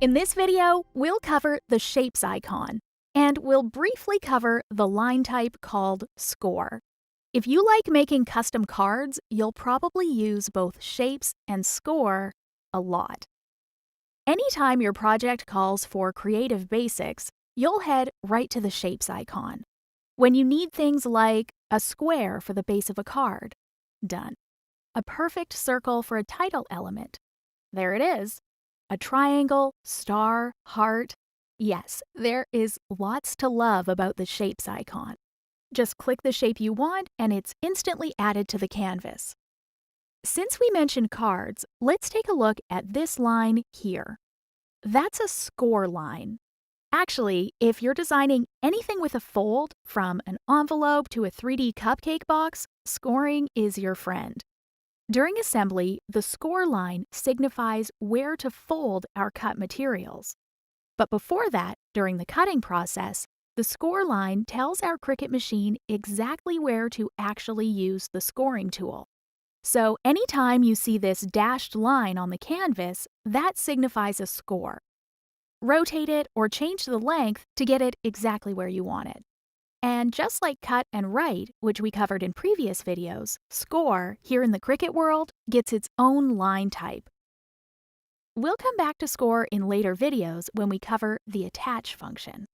In this video, we'll cover the Shapes icon, and we'll briefly cover the line type called Score. If you like making custom cards, you'll probably use both Shapes and Score a lot. Anytime your project calls for creative basics, you'll head right to the Shapes icon. When you need things like a square for the base of a card, done. A perfect circle for a title element, there it is. A triangle, star, heart. Yes, there is lots to love about the Shapes icon. Just click the shape you want and it's instantly added to the canvas. Since we mentioned cards, let's take a look at this line here. That's a score line. Actually, if you're designing anything with a fold, from an envelope to a 3D cupcake box, scoring is your friend. During assembly, the score line signifies where to fold our cut materials. But before that, during the cutting process, the score line tells our Cricut machine exactly where to actually use the scoring tool. So anytime you see this dashed line on the canvas, that signifies a score. Rotate it or change the length to get it exactly where you want it. And just like cut and write, which we covered in previous videos, score, here in the Cricut world, gets its own line type. We'll come back to score in later videos when we cover the attach function.